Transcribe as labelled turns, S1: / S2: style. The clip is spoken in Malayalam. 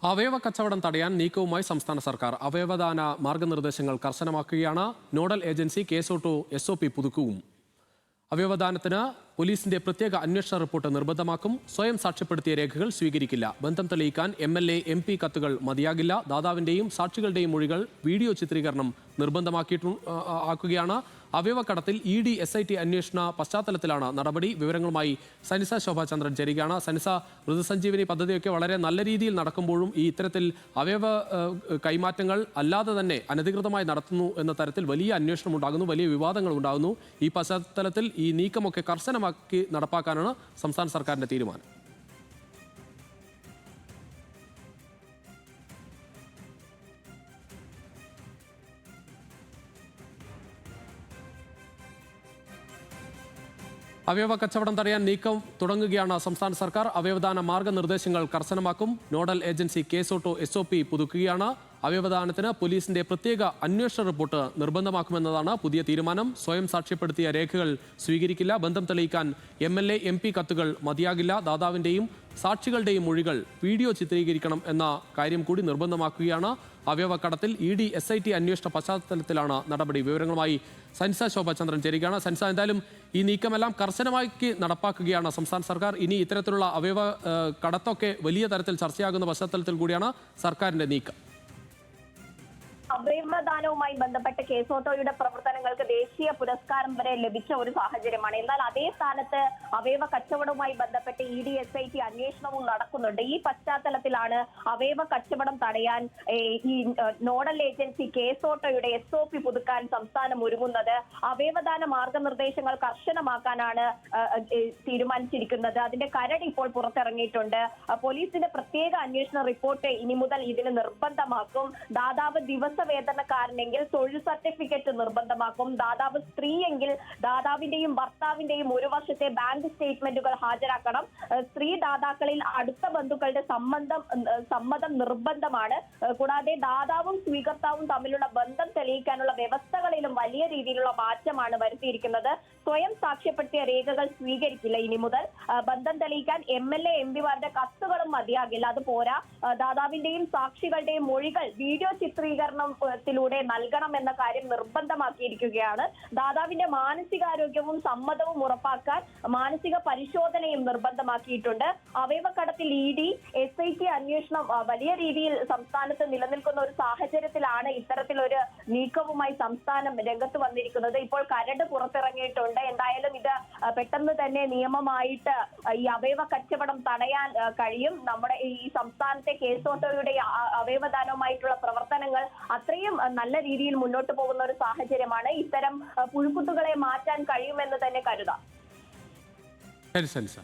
S1: അവയവ കച്ചവടം തടയാൻ നീക്കവുമായി സംസ്ഥാന സർക്കാർ അവയവദാന മാർഗനിർദ്ദേശങ്ങൾ കർശനമാക്കുകയാണ്. നോഡൽ ഏജൻസി കേസോട്ടോ SOP പുതുക്കുകയും അവയവദാനത്തിന് പോലീസിന്റെ പ്രത്യേക അന്വേഷണ റിപ്പോർട്ട് നിർബന്ധമാക്കും. സ്വയം സാക്ഷ്യപ്പെടുത്തിയ രേഖകൾ സ്വീകരിക്കില്ല. ബന്ധം തെളിയിക്കാൻ MLA MP കത്തുകൾ മതിയാകില്ല. ദാതാവിന്റെയും സാക്ഷികളുടെയും മൊഴികൾ വീഡിയോ ചിത്രീകരണം നിർബന്ധമാക്കുകയാണ്. അവയവക്കടത്തിൽ ED SIT അന്വേഷണ പശ്ചാത്തലത്തിലാണ് നടപടി. വിവരങ്ങളുമായി സനിസ ശോഭാചന്ദ്രൻ ചേരുകയാണ്. സനിസ, മൃതസഞ്ജീവനി പദ്ധതിയൊക്കെ വളരെ നല്ല രീതിയിൽ നടക്കുമ്പോഴും ഈ ഇത്തരത്തിൽ അവയവ കൈമാറ്റങ്ങൾ അല്ലാതെ തന്നെ അനധികൃതമായി നടത്തുന്നു എന്ന തരത്തിൽ വലിയ അന്വേഷണം ഉണ്ടാകുന്നു, വലിയ വിവാദങ്ങൾ ഉണ്ടാകുന്നു. ഈ പശ്ചാത്തലത്തിൽ ഈ നീക്കമൊക്കെ കർശനമാക്കി നടപ്പാക്കാനാണ് സംസ്ഥാന സർക്കാരിന്റെ തീരുമാനം. അവയവ കച്ചവടം തടയാൻ നീക്കം തുടങ്ങുകയാണ് സംസ്ഥാന സർക്കാർ. അവയവദാന മാർഗനിർദ്ദേശങ്ങൾ കർശനമാക്കും. നോഡൽ ഏജൻസി കേസോട്ടോ SOP പുതുക്കുകയാണ്. അവയവദാനത്തിന് പോലീസിന്റെ പ്രത്യേക അന്വേഷണ റിപ്പോർട്ട് നിർബന്ധമാക്കുമെന്നതാണ് പുതിയ തീരുമാനം. സ്വയം സാക്ഷ്യപ്പെടുത്തിയ രേഖകൾ സ്വീകരിക്കില്ല. ബന്ധം തെളിയിക്കാൻ MLA MP കത്തുകൾ മതിയാകില്ല. ദാതാവിന്റെയും സാക്ഷികളുടെയും മൊഴികൾ വീഡിയോ ചിത്രീകരിക്കണം എന്ന കാര്യം കൂടി നിർബന്ധമാക്കുകയാണ്. അവയവക്കടത്തിൽ ED SIT അന്വേഷണ പശ്ചാത്തലത്തിലാണ് നടപടി. വിവരങ്ങളുമായി സനിസ ശോഭാചന്ദ്രൻ ചേരുകയാണ്. സനിസ, എന്തായാലും ഈ നീക്കമെല്ലാം കർശനമാക്കി നടപ്പാക്കുകയാണ് സംസ്ഥാന സർക്കാർ. ഇനി ഇത്തരത്തിലുള്ള അവയവ കടത്തൊക്കെ വലിയ തരത്തിൽ ചർച്ചയാകുന്ന പശ്ചാത്തലത്തിൽ കൂടിയാണ് സർക്കാരിന്റെ നീക്കം.
S2: അവയവദാനവുമായി ബന്ധപ്പെട്ട് കേസോട്ടോയുടെ പ്രവർത്തനങ്ങൾക്ക് ദേശീയ പുരസ്കാരം വരെ ലഭിച്ച ഒരു സാഹചര്യമാണ്. എന്നാൽ അതേ സ്ഥാനത്ത് അവയവ കച്ചവടവുമായി ബന്ധപ്പെട്ട് ED SIT അന്വേഷണവും നടക്കുന്നുണ്ട്. ഈ പശ്ചാത്തലത്തിലാണ് അവയവ കച്ചവടം തടയാൻ ഈ നോഡൽ ഏജൻസി കേസോട്ടോയുടെ SOP പുതുക്കാൻ സംസ്ഥാനം ഒരുങ്ങുന്നത്. അവയവദാന മാർഗനിർദ്ദേശങ്ങൾ കർശനമാക്കാനാണ് തീരുമാനിച്ചിരിക്കുന്നത്. അതിന്റെ കരട് ഇപ്പോൾ പുറത്തിറങ്ങിയിട്ടുണ്ട്. പോലീസിന്റെ പ്രത്യേക അന്വേഷണ റിപ്പോർട്ട് ഇനി മുതൽ ഇതിന് നിർബന്ധമാക്കും. ദാതാവ് വേതനക്കാരനെങ്കിൽ തൊഴിൽ സർട്ടിഫിക്കറ്റ് നിർബന്ധമാക്കും. ദാതാവ് സ്ത്രീയെങ്കിൽ ദാതാവിന്റെയും ഭർത്താവിന്റെയും 1 വർഷത്തെ ബാങ്ക് സ്റ്റേറ്റ്മെന്റുകൾ ഹാജരാക്കണം. സ്ത്രീ ദാതാക്കളിൽ അടുത്ത ബന്ധുക്കളുടെ സമ്മതം നിർബന്ധമാണ്. കൂടാതെ ദാതാവും സ്വീകർത്താവും തമ്മിലുള്ള ബന്ധം തെളിയിക്കാനുള്ള വ്യവസ്ഥകളിലും വലിയ രീതിയിലുള്ള മാറ്റമാണ് വരുത്തിയിരിക്കുന്നത്. സ്വയം സാക്ഷ്യപ്പെടുത്തിയ രേഖകൾ സ്വീകരിക്കില്ല ഇനി മുതൽ. ബന്ധം തെളിയിക്കാൻ MLA MPമാരുടെ കത്തുകളും മതിയാകില്ല. അതുപോരാ, ദാതാവിന്റെയും സാക്ഷികളുടെയും മൊഴികൾ വീഡിയോ ചിത്രീകരണത്തിലൂടെ നൽകണം എന്ന കാര്യം നിർബന്ധമാക്കിയിരിക്കുകയാണ്. ദാതാവിന്റെ മാനസികാരോഗ്യവും സമ്മതവും ഉറപ്പാക്കാൻ മാനസിക പരിശോധനയും നിർബന്ധമാക്കിയിട്ടുണ്ട്. അവയവക്കടത്തിൽ ED SIT അന്വേഷണം വലിയ രീതിയിൽ സംസ്ഥാനത്ത് നിലനിൽക്കുന്ന ഒരു സാഹചര്യത്തിലാണ് ഇത്തരത്തിലൊരു നീക്കവുമായി സംസ്ഥാനം രംഗത്ത് വന്നിരിക്കുന്നത്. ഇപ്പോൾ കരട് പുറത്തിറങ്ങിയിട്ടുണ്ട്. എന്തായാലും ഇത് പെട്ടെന്ന് തന്നെ നിയമമായിട്ട് ഈ അവയവ കച്ചവടം തടയാൻ കഴിയും. നമ്മുടെ ഈ സംസ്ഥാനത്തെ കേസോട്ടോയുടെ അവയവദാനവുമായിട്ടുള്ള പ്രവർത്തനങ്ങൾ അത്രയും നല്ല രീതിയിൽ മുന്നോട്ട് പോകുന്ന ഒരു സാഹചര്യമാണ്. ഇത്തരം പുഴുക്കുത്തുകളെ മാറ്റാൻ കഴിയുമെന്ന് തന്നെ കരുതാം.
S1: ശരി സനിസ.